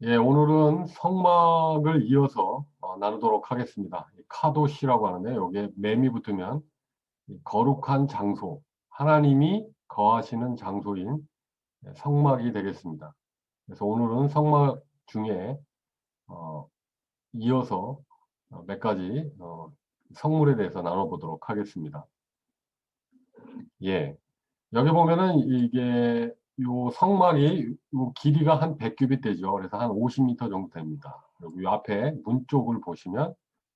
예, 오늘은 성막을 이어서 나누도록 하겠습니다. 이 카도시라고 하는데 여기에 맴이 붙으면 이 거룩한 장소, 하나님이 거하시는 장소인 성막이 되겠습니다. 그래서 오늘은 성막 중에 어, 이어서 몇 가지 성물에 대해서 나눠보도록 하겠습니다. 예, 여기 보면은 이게 요 성막이 요 길이가 한 100규빗 되죠. 그래서 한 50m 정도 됩니다. 그리고 요 앞에 문 쪽을 보시면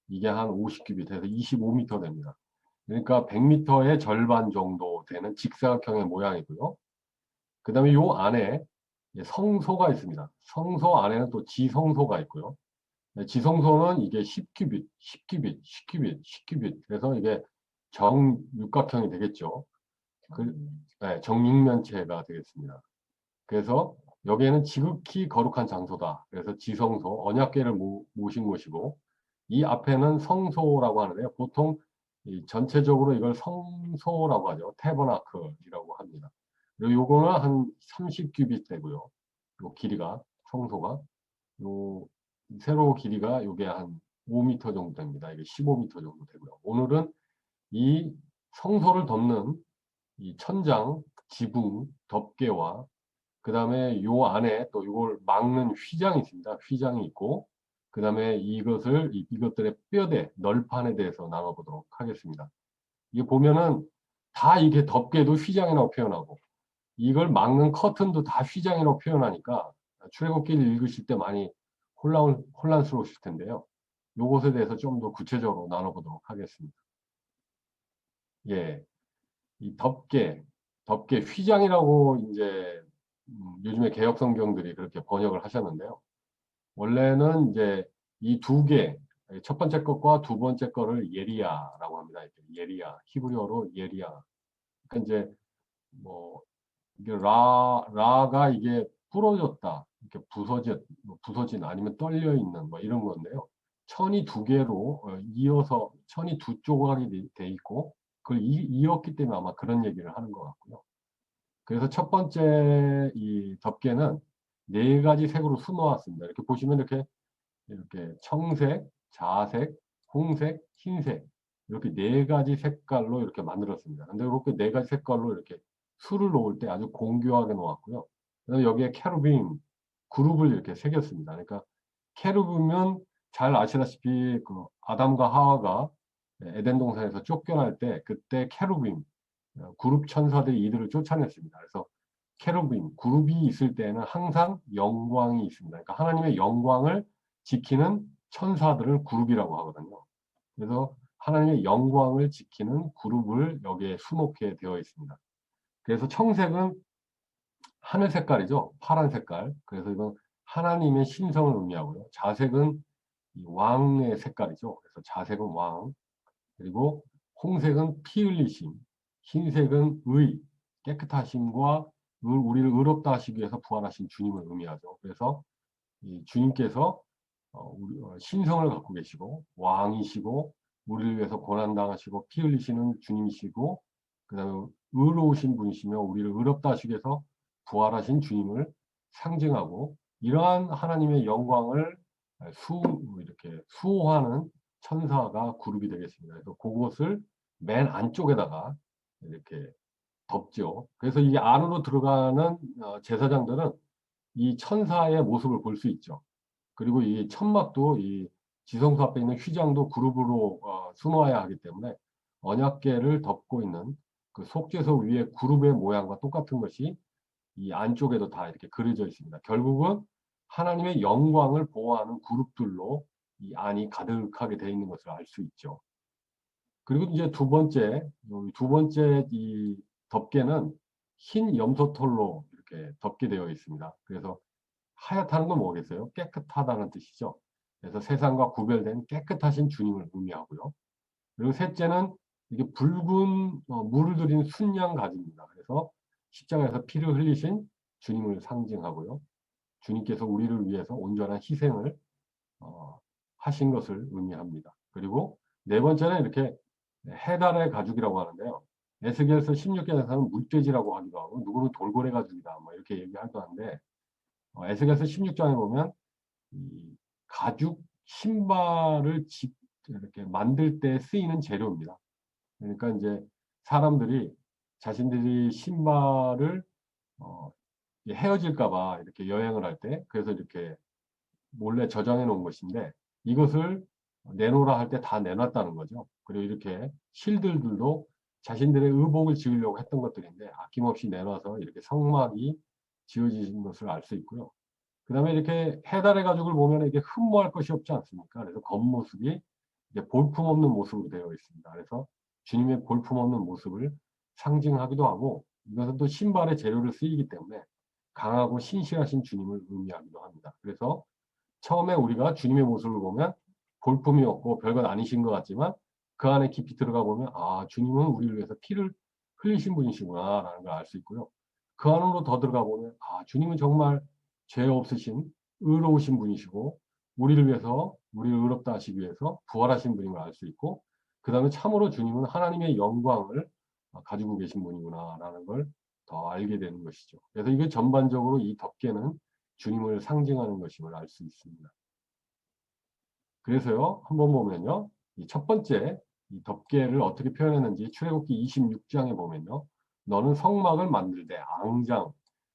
이게 한 50규빗 해서 25m 됩니다. 그러니까 100m의 절반 정도 되는 직사각형의 모양이고요. 그 다음에 요 안에 성소가 있습니다. 성소 안에는 또 지성소가 있고요. 지성소는 이게 10규빗, 10규빗, 10규빗, 10규빗. 그래서 이게 정육각형이 되겠죠. 그, 네, 정육면체가 되겠습니다. 그래서 여기에는 지극히 거룩한 장소다. 그래서 지성소, 언약궤를 모신 곳이고, 이 앞에는 성소라고 하는데요. 보통 이 전체적으로 이걸 성소라고 하죠. 태버나클이라고 합니다. 그리고 요거는 한 30규빗 되고요. 요 길이가, 성소가. 요, 세로 길이가 요게 한 5m 정도 됩니다. 이게 15m 정도 되고요. 오늘은 이 성소를 덮는 이 천장, 지붕, 덮개와 그 다음에 요 안에 또 이걸 막는 휘장이 있습니다. 휘장이 있고 그 다음에 이것들의 뼈대, 널판에 대해서 나눠보도록 하겠습니다. 이게 보면은 다 이게 덮개도 휘장이라고 표현하고 이걸 막는 커튼도 다 휘장이라고 표현하니까 출애굽기를 읽으실 때 많이 혼란스러우실 텐데요. 요것에 대해서 좀 더 구체적으로 나눠보도록 하겠습니다. 예. 이 덮개 휘장이라고 이제 요즘에 개역 성경들이 그렇게 번역을 하셨는데요. 원래는 이제 이 두 개, 첫 번째 것과 두 번째 거를 예리야라고 합니다. 이렇게 예리야, 히브리어로 예리야. 그러니까 이제 뭐 이게 라가 이게 부러졌다, 이렇게 부서진 아니면 떨려 있는 뭐 이런 건데요. 천이 두 개로 이어서 천이 두 조각이 돼 있고 그걸 이었기 때문에 아마 그런 얘기를 하는 것 같고요. 그래서 첫 번째 이 덮개는 네 가지 색으로 수놓았습니다. 이렇게 보시면 이렇게 청색, 자색, 홍색, 흰색 이렇게 네 가지 색깔로 이렇게 만들었습니다. 근데 이렇게 네 가지 색깔로 이렇게 수를 놓을 때 아주 공교하게 놓았고요. 그다음에 여기에 캐루빔 그룹을 이렇게 새겼습니다. 그러니까 캐루빔은 잘 아시다시피 그 아담과 하와가 에덴 동산에서 쫓겨날 때 그때 캐루빔 그룹 천사들이 이들을 쫓아냈습니다. 그래서 캐루빔, 그룹이 있을 때는 항상 영광이 있습니다. 그러니까 하나님의 영광을 지키는 천사들을 그룹이라고 하거든요. 그래서 하나님의 영광을 지키는 그룹을 여기에 수놓게 되어 있습니다. 그래서 청색은 하늘 색깔이죠. 파란 색깔. 그래서 이건 하나님의 신성을 의미하고요. 자색은 이 왕의 색깔이죠. 그래서 자색은 왕. 그리고 홍색은 피 흘리심, 흰색은 의, 깨끗하심과 우리를 의롭다 하시기 위해서 부활하신 주님을 의미하죠. 그래서 이 주님께서 신성을 갖고 계시고 왕이시고 우리를 위해서 고난당하시고 피 흘리시는 주님이시고 그 다음에 의로우신 분이시며 우리를 의롭다 하시기 위해서 부활하신 주님을 상징하고 이러한 하나님의 영광을 이렇게 수호하는 천사가 그룹이 되겠습니다. 그래서 그것을 맨 안쪽에다가 이렇게 덮죠. 그래서 이 안으로 들어가는 제사장들은 이 천사의 모습을 볼 수 있죠. 그리고 이 천막도 이 지성소 앞에 있는 휘장도 그룹으로 수놓아야 하기 때문에 언약궤를 덮고 있는 그 속죄소 위에 그룹의 모양과 똑같은 것이 이 안쪽에도 다 이렇게 그려져 있습니다. 결국은 하나님의 영광을 보호하는 그룹들로 이 안이 가득하게 되어 있는 것을 알 수 있죠. 그리고 이제 두 번째 이 덮개는 흰 염소털로 이렇게 덮게 되어 있습니다. 그래서 하얗다는 건 뭐겠어요? 깨끗하다는 뜻이죠. 그래서 세상과 구별된 깨끗하신 주님을 의미하고요. 그리고 셋째는 이게 붉은 물을 들인 순양 가지입니다. 그래서 십자가에서 피를 흘리신 주님을 상징하고요. 주님께서 우리를 위해서 온전한 희생을 하신 것을 의미합니다. 그리고 네 번째는 이렇게 해달의 가죽이라고 하는데요. 에스겔서 16장에서는 물돼지라고 하기도 하고 누구는 돌고래 가죽이다 뭐 이렇게 얘기하기도 하는데 에스겔서 16장에 보면 이 가죽 신발을 이렇게 만들 때 쓰이는 재료입니다. 그러니까 이제 사람들이 자신들이 신발을 어, 헤어질까 봐 이렇게 여행을 할 때 그래서 이렇게 몰래 저장해 놓은 것인데 이것을 내놓으라 할 때 다 내놨다는 거죠. 그리고 이렇게 실들도 자신들의 의복을 지으려고 했던 것들인데 아낌없이 내놔서 이렇게 성막이 지어진 것을 알 수 있고요. 그 다음에 이렇게 해달의 가죽을 보면 이게 흠모할 것이 없지 않습니까? 그래서 겉모습이 이제 볼품없는 모습으로 되어 있습니다. 그래서 주님의 볼품없는 모습을 상징하기도 하고 이것은 또 신발의 재료를 쓰이기 때문에 강하고 신실하신 주님을 의미하기도 합니다. 그래서 처음에 우리가 주님의 모습을 보면 볼품이 없고 별것 아니신 것 같지만 그 안에 깊이 들어가 보면 아, 주님은 우리를 위해서 피를 흘리신 분이시구나 라는 걸 알 수 있고요. 그 안으로 더 들어가 보면 아, 주님은 정말 죄 없으신 의로우신 분이시고 우리를 위해서 우리를 의롭다 하시기 위해서 부활하신 분임을 알 수 있고 그 다음에 참으로 주님은 하나님의 영광을 가지고 계신 분이구나 라는 걸 더 알게 되는 것이죠. 그래서 이게 전반적으로 이 덮개는 주님을 상징하는 것임을 알 수 있습니다. 그래서요, 한번 보면요, 이 첫 번째, 이 덮개를 어떻게 표현했는지 출애굽기 26장에 보면요, 너는 성막을 만들되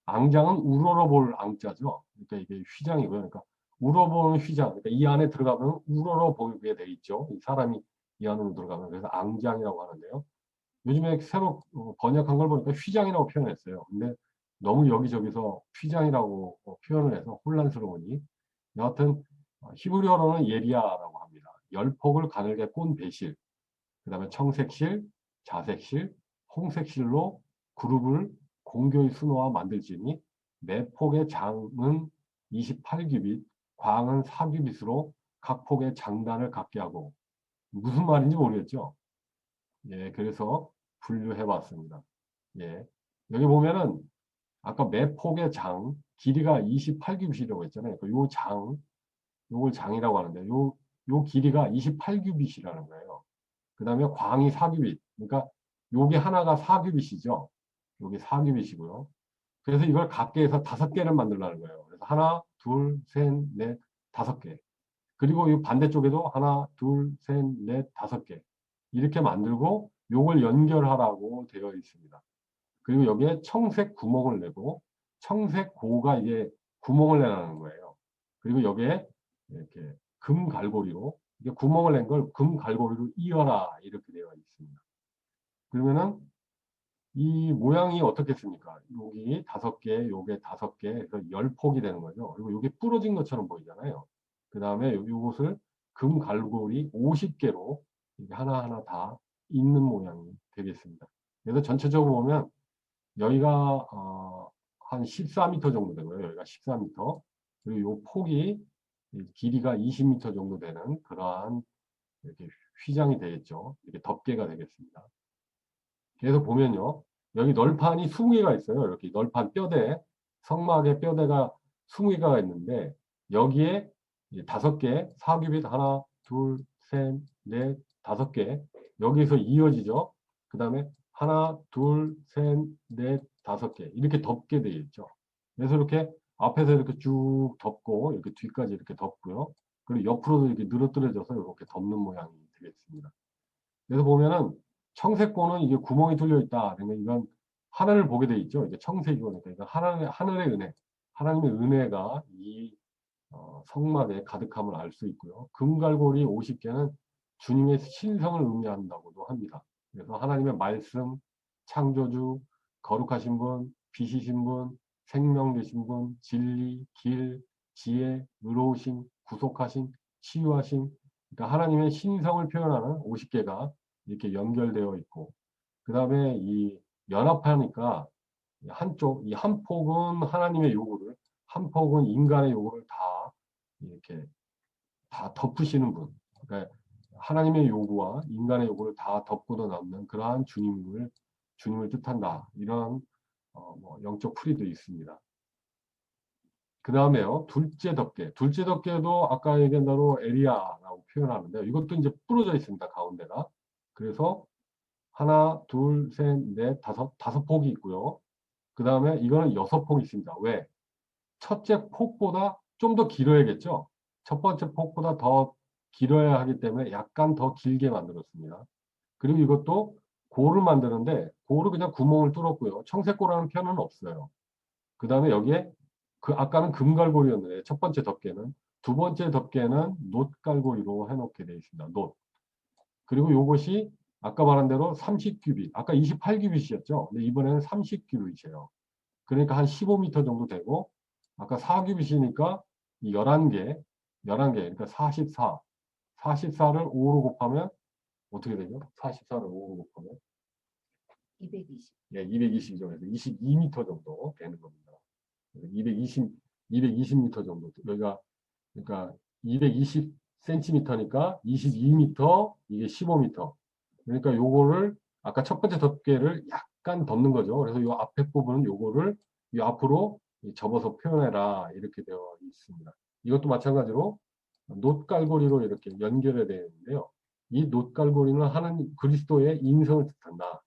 앙장은 우러러볼 앙자죠. 그러니까 이게 휘장이고요. 그러니까 우러보는 휘장. 그러니까 이 안에 들어가면 우러러 보이게 돼 있죠. 이 사람이 이 안으로 들어가면 그래서 앙장이라고 하는데요. 요즘에 새로 번역한 걸 보니까 휘장이라고 표현했어요. 근데 너무 여기저기서 휘장이라고 표현을 해서 혼란스러우니 여하튼 히브리어로는 예리야라고 합니다. 열폭을 가늘게 꼰 배실, 그 다음에 청색실, 자색실, 홍색실로 그룹을 공교의 수놓아 만들지니 매 폭의 장은 28규빗, 광은 4규빗으로 각 폭의 장단을 갖게 하고 무슨 말인지 모르겠죠. 예, 그래서 분류해 봤습니다. 예. 여기 보면은 아까 매폭의 장, 길이가 28규빗이라고 했잖아요. 요 장, 요걸 장이라고 하는데 요 길이가 28규빗이라는 거예요. 그 다음에 광이 4규빗. 그러니까 요게 하나가 4규빗이죠. 요게 4규빗이고요. 그래서 이걸 각게 해서 5개를 만들라는 거예요. 그래서 하나, 둘, 셋, 넷, 5개. 그리고 이 반대쪽에도 하나, 둘, 셋, 넷, 5개. 이렇게 만들고 요걸 연결하라고 되어 있습니다. 그리고 여기에 청색 구멍을 내고 청색 고가 이게 구멍을 내라는 거예요. 그리고 여기에 이렇게 금 갈고리로 이게 구멍을 낸 걸 금 갈고리로 이어라 이렇게 되어 있습니다. 그러면은 이 모양이 어떻겠습니까? 여기 5개, 요게 5개, 그래서 10폭이 되는 거죠. 그리고 이게 부러진 것처럼 보이잖아요. 그 다음에 요것을 금 갈고리 50개로 하나하나 다 있는 모양이 되겠습니다. 그래서 전체적으로 보면 여기가 한 14m 정도 되고요. 여기가 14m. 그리고 요 폭이 길이가 20m 정도 되는 그러한 이렇게 휘장이 되겠죠. 이렇게 덮개가 되겠습니다. 그래서 보면요. 여기 널판이 20개가 있어요. 이렇게 널판 뼈대, 성막의 뼈대가 20개가 있는데 여기에 5개, 사규빗 하나, 둘, 셋, 넷, 5개 여기서 이어지죠. 그 다음에 하나, 둘, 셋, 넷, 5개 이렇게 덮게 되어 있죠. 그래서 이렇게 앞에서 이렇게 쭉 덮고 이렇게 뒤까지 이렇게 덮고요. 그리고 옆으로도 이렇게 늘어뜨려져서 이렇게 덮는 모양이 되겠습니다. 그래서 보면은 청색고는 이게 구멍이 뚫려 있다. 그러면 이건 하늘을 보게 돼 있죠. 이게 청색이거든요. 그러니까 하늘의 은혜, 하나님의 은혜가 이 성막에 가득함을 알 수 있고요. 금갈고리 50개는 주님의 신성을 의미한다고도 합니다. 그래서 하나님의 말씀, 창조주, 거룩하신 분, 빛이신 분, 생명 되신 분, 진리, 길, 지혜, 의로우신, 구속하신, 치유하신, 그러니까 하나님의 신성을 표현하는 50개가 이렇게 연결되어 있고, 그 다음에 이 연합하니까 한쪽, 이 한 폭은 하나님의 요구를, 한 폭은 인간의 요구를 다 이렇게 다 덮으시는 분. 그러니까 하나님의 요구와 인간의 요구를 다 덮고도 남는 그러한 주님을 뜻한다. 이런 뭐 영적 풀이도 있습니다. 그 다음에요, 둘째 덮개. 둘째 덮개도 아까 얘기한 대로 에리아라고 표현하는데 이것도 이제 부러져 있습니다. 가운데가. 그래서 하나, 둘, 셋, 넷, 다섯 폭이 있고요. 그 다음에 이거는 6폭이 있습니다. 왜? 첫째 폭보다 좀 더 길어야겠죠. 첫 번째 폭보다 더 길어야 하기 때문에 약간 더 길게 만들었습니다. 그리고 이것도 고를 만드는데 고를 그냥 구멍을 뚫었고요. 청색고라는 편은 없어요. 그 다음에 여기에 아까는 금갈고리였는데 첫 번째 덮개는, 두 번째 덮개는 놋갈고리로 해놓게 되어 있습니다. 놋. 그리고 요것이 아까 말한 대로 30규빗, 아까 28규빗이었죠. 근데 이번에는 30규빗이에요. 그러니까 한 15m 정도 되고, 아까 4규빗이니까 11개, 11개, 그러니까 44. 44를 5로 곱하면 어떻게 되죠? 44를 5로 곱하면 220. 예, 220이죠. 그래서 22m 정도 되는 겁니다. 220, 220m 정도. 여기가, 그러니까 220cm니까 22m, 이게 15m. 그러니까 요거를 아까 첫 번째 덮개를 약간 덮는 거죠. 그래서 요 앞에 부분은 요거를 이 앞으로 접어서 표현해라. 이렇게 되어 있습니다. 이것도 마찬가지로 놋갈고리로 이렇게 연결이 되어 있는데요. 이 놋갈고리는 하나님 그리스도의 인성을 뜻한다.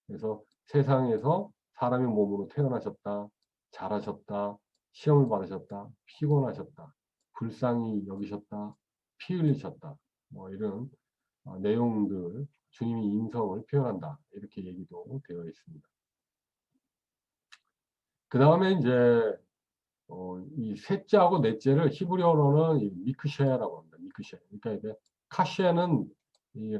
그래서 세상에서 사람의 몸으로 태어나셨다, 자라셨다, 시험을 받으셨다, 피곤하셨다, 불쌍히 여기셨다, 피 흘리셨다, 뭐 이런 내용들, 주님의 인성을 표현한다. 이렇게 얘기도 되어 있습니다. 그 다음에 이제 이 셋째하고 넷째를 히브리어로는 미크쉐라고 합니다. 미크쉐. 그러니까 이게 카쉐는 이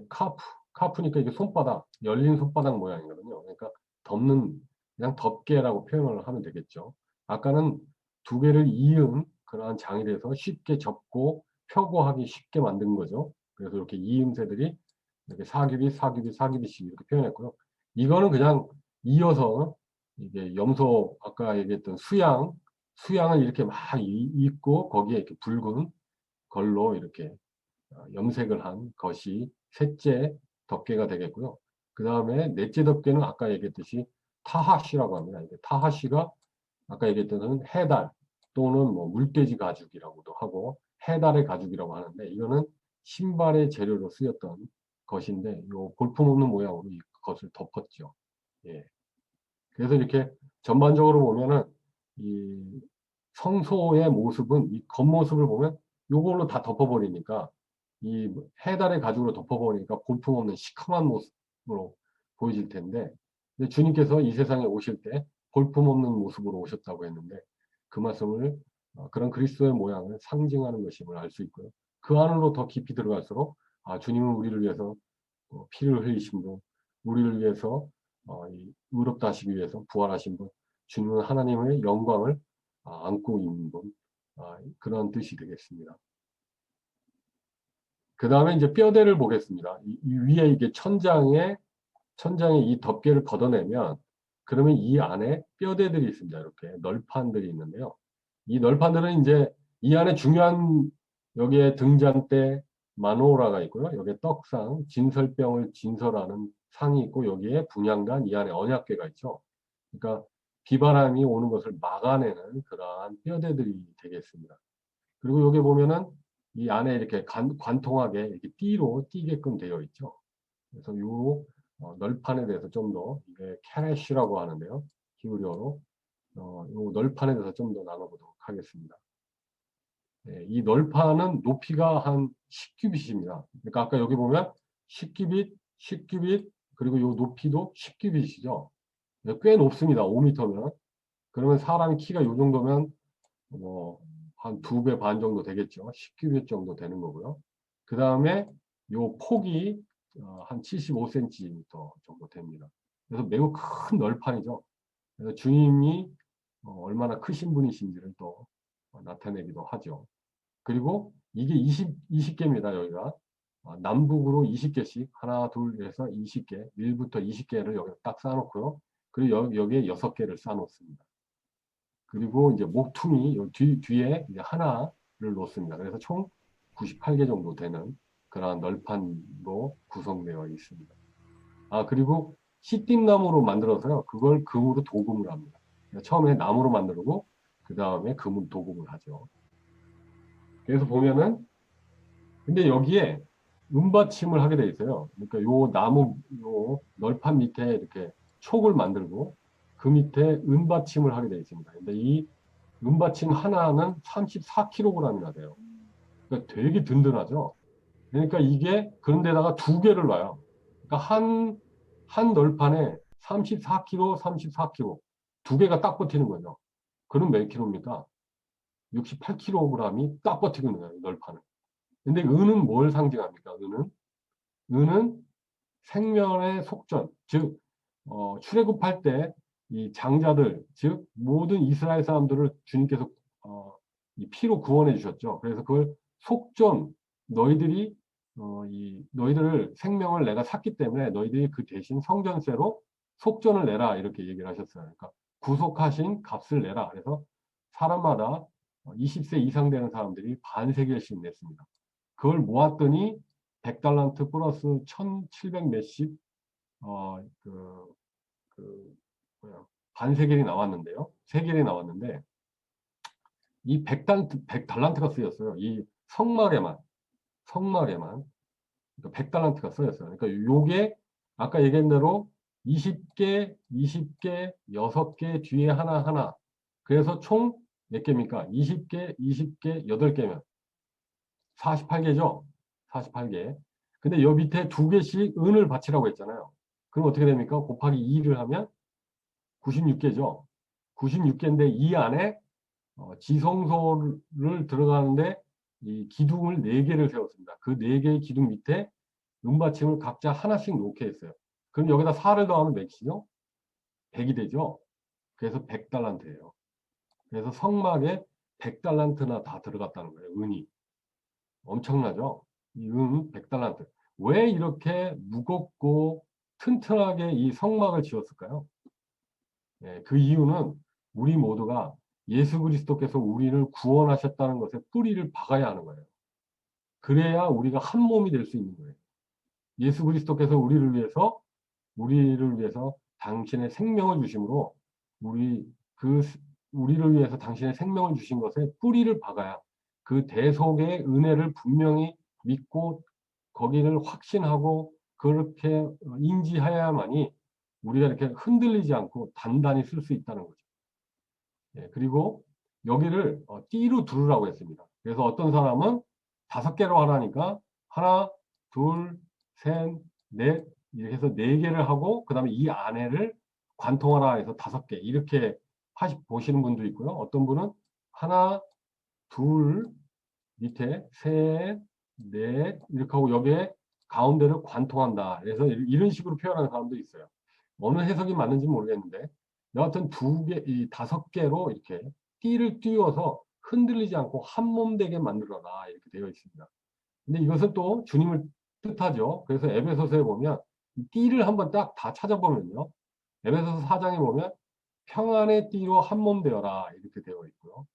카프니까 이게 손바닥, 열린 손바닥 모양이거든요. 그러니까 덮는, 그냥 덮개라고 표현을 하면 되겠죠. 아까는 두 개를 이은 그러한 장일에서 쉽게 접고 펴고 하기 쉽게 만든 거죠. 그래서 이렇게 이음새들이 이렇게 사규빗, 사규빗, 사규빗씩 이렇게 표현했고요. 이거는 그냥 이어서 이게 염소, 아까 얘기했던 수양을 이렇게 막 입고 거기에 이렇게 붉은 걸로 이렇게 염색을 한 것이 셋째 덮개가 되겠고요. 그 다음에 넷째 덮개는 아까 얘기했듯이 타하시라고 합니다. 이게 타하시가 아까 얘기했던 해달 또는 뭐 물돼지 가죽이라고도 하고 해달의 가죽이라고 하는데, 이거는 신발의 재료로 쓰였던 것인데 요 볼품없는 모양으로 이것을 덮었죠. 예. 그래서 이렇게 전반적으로 보면은 이 성소의 모습은 이 겉모습을 보면 요걸로 다 덮어버리니까, 이 해달의 가죽으로 덮어버리니까 볼품없는 시커먼 모습으로 보여질 텐데, 근데 주님께서 이 세상에 오실 때 볼품없는 모습으로 오셨다고 했는데, 그 말씀을 그런 그리스도의 모양을 상징하는 것임을 알 수 있고요. 그 안으로 더 깊이 들어갈수록 주님은 우리를 위해서 피를 흘리신 분, 우리를 위해서 의롭다 하시기 위해서 부활하신 분, 주님은 하나님의 영광을 안고 있는 분, 그런 뜻이 되겠습니다. 그 다음에 이제 뼈대를 보겠습니다. 이 위에 이게 천장에 이 덮개를 걷어내면, 그러면 이 안에 뼈대들이 있습니다. 이렇게 널판들이 있는데요. 이 널판들은 이제 이 안에 중요한, 여기에 등잔대 마노라가 있고요. 여기에 떡상, 진설병을 진설하는 상이 있고, 여기에 분향단, 이 안에 언약궤가 있죠. 그러니까 비바람이 오는 것을 막아내는 그러한 뼈대들이 되겠습니다. 그리고 여기 보면은 이 안에 이렇게 관통하게 이렇게 띠로 띄게끔 되어 있죠. 그래서 요 널판에 대해서 좀 더, 이게 캐레쉬라고 하는데요. 히브리어로 요 널판에 대해서 좀 더 나눠보도록 하겠습니다. 네, 이 널판은 높이가 한 10규빗입니다. 그러니까 아까 여기 보면 10규빗, 10규빗, 그리고 요 높이도 10규빗이죠. 꽤 높습니다. 5m면. 그러면 사람의 키가 요 정도면 뭐 한 2배 반 정도 되겠죠. 10규빗 정도 되는 거고요. 그 다음에 요 폭이 한 75cm 정도 됩니다. 그래서 매우 큰 널판이죠. 그래서 주님이 얼마나 크신 분이신지를 또 나타내기도 하죠. 그리고 이게 20개입니다. 여기가 남북으로 20개씩 하나 둘 해서 20개, 1부터 20개를 여기다 딱 쌓아놓고요. 그리고 여기에 6개를 쌓아놓습니다. 그리고 이제 목퉁이 뒤에 이제 하나를 놓습니다. 그래서 총 98개 정도 되는 그러한 널판으로 구성되어 있습니다. 그리고 씨띠나무로 만들어서요. 그걸 금으로 도금을 합니다. 그러니까 처음에 나무로 만들고 그 다음에 금으로 도금을 하죠. 그래서 보면은, 근데 여기에 은받침을 하게 돼 있어요. 그러니까 요 나무 요 널판 밑에 이렇게 촉을 만들고 그 밑에 은받침을 하게 돼 있습니다. 근데 이 은받침 하나는 34kg이나 돼요. 그러니까 되게 든든하죠. 그러니까 이게 그런데다가 두 개를 놔요. 그러니까 한 널판에 34kg, 34kg 두 개가 딱 버티는 거죠. 그럼 몇 킬로입니까? 68kg이 딱 버티는 거예요, 널판은. 근데 은은 뭘 상징합니까? 은은 생명의 속전, 즉 출애굽할 때 이 장자들, 즉 모든 이스라엘 사람들을 주님께서 이 피로 구원해 주셨죠. 그래서 그걸 속전, 너희들이 이 너희들을 생명을 내가 샀기 때문에 너희들이 그 대신 성전세로 속전을 내라 이렇게 얘기를 하셨어요. 그러니까 구속하신 값을 내라. 그래서 사람마다 20세 이상 되는 사람들이 반세겔씩 냈습니다. 그걸 모았더니 100달란트 플러스 1700 몇십 어, 그, 반세겔이 나왔는데요. 세겔이 나왔는데 이 100달란트가 쓰였어요. 이 성막에만 100달란트가 쓰였어요. 그러니까 요게 아까 얘기한 대로 20개, 20개, 6개 뒤에 하나. 그래서 총 몇 개입니까? 20개, 20개, 8개면 48개죠? 48개. 근데 요 밑에 두 개씩 은을 바치라고 했잖아요. 그럼 어떻게 됩니까? 곱하기 2를 하면 96개죠. 96개인데 이 안에 지성소를 들어가는데 이 기둥을 4개를 세웠습니다. 그 4개의 기둥 밑에 은받침을 각자 하나씩 놓게 했어요. 그럼 여기다 4를 더하면 몇이죠? 100이 되죠. 그래서 100달란트예요. 그래서 성막에 100달란트나 다 들어갔다는 거예요. 은이. 엄청나죠? 이 은 100달란트. 왜 이렇게 무겁고 튼튼하게 이 성막을 지었을까요? 예, 그 이유는 우리 모두가 예수 그리스도께서 우리를 구원하셨다는 것에 뿌리를 박아야 하는 거예요. 그래야 우리가 한 몸이 될 수 있는 거예요. 예수 그리스도께서 우리를 위해서 당신의 생명을 주심으로 우리 그 우리를 위해서 당신의 생명을 주신 것에 뿌리를 박아야 그 대속의 은혜를 분명히 믿고 거기를 확신하고 그렇게 인지해야만이 우리가 이렇게 흔들리지 않고 단단히 쓸 수 있다는 거죠. 예, 그리고 여기를 띠로 두르라고 했습니다. 그래서 어떤 사람은 5개로 하라니까 하나, 둘, 셋, 넷 이렇게 해서 4개를 하고 그 다음에 이 안에를 관통하라 해서 5개 이렇게 보시는 분도 있고요. 어떤 분은 하나, 둘, 밑에 셋, 넷 이렇게 하고 여기에 가운데를 관통한다. 그래서 이런 식으로 표현하는 사람도 있어요. 어느 해석이 맞는지 모르겠는데 여하튼 2개, 이 5개로 이렇게 띠를 띄워서 흔들리지 않고 한 몸 되게 만들어라 이렇게 되어 있습니다. 근데 이것은 또 주님을 뜻하죠. 그래서 에베소서에 보면 이 띠를 한번 딱 다 찾아보면요. 에베소서 4장에 보면 평안의 띠로 한 몸 되어라 이렇게 되어 있고요.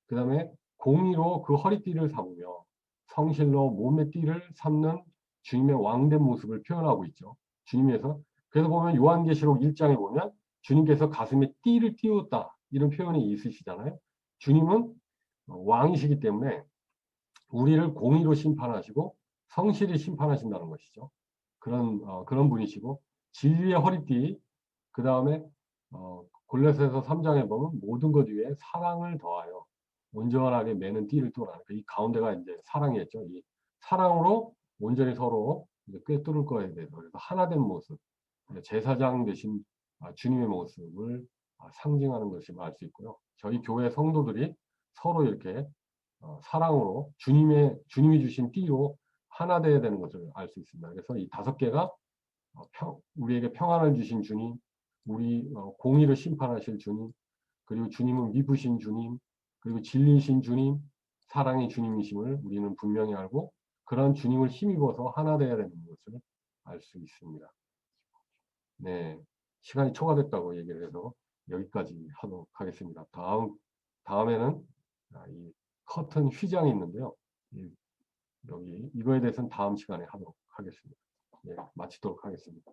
그 다음에 공의로 그 허리띠를 삼으며 성실로 몸의 띠를 삼는 주님의 왕된 모습을 표현하고 있죠. 주님에서 그래서 보면 요한계시록 1장에 보면 주님께서 가슴에 띠를 띄웠다 이런 표현이 있으시잖아요. 주님은 왕이시기 때문에 우리를 공의로 심판하시고 성실히 심판하신다는 것이죠. 그런 분이시고 진리의 허리띠 그 다음에 골로새서 3장에 보면 모든 것 위에 사랑을 더하여 온전하게 매는 띠를 또라. 이 가운데가 이제 사랑이었죠. 이 사랑으로 온전히 서로 이제 꿰뚫을 거에 대해서 그래서 하나된 모습, 제사장 되신 주님의 모습을 상징하는 것임을 알 수 있고요. 저희 교회 성도들이 서로 이렇게 사랑으로 주님이 주신 띠로 하나 되어야 되는 것을 알 수 있습니다. 그래서 이 5개가 우리에게 평안을 주신 주님, 우리 공의를 심판하실 주님, 그리고 주님은 미부신 주님, 그리고 진리신 주님, 사랑의 주님이심을 우리는 분명히 알고 그런 주님을 힘입어서 하나 되어야 되는 것을 알 수 있습니다. 네, 시간이 초과됐다고 얘기를 해서 여기까지 하도록 하겠습니다. 다음에는 이 커튼 휘장이 있는데요. 여기 이거에 대해서는 다음 시간에 하도록 하겠습니다. 예, 마치도록 하겠습니다.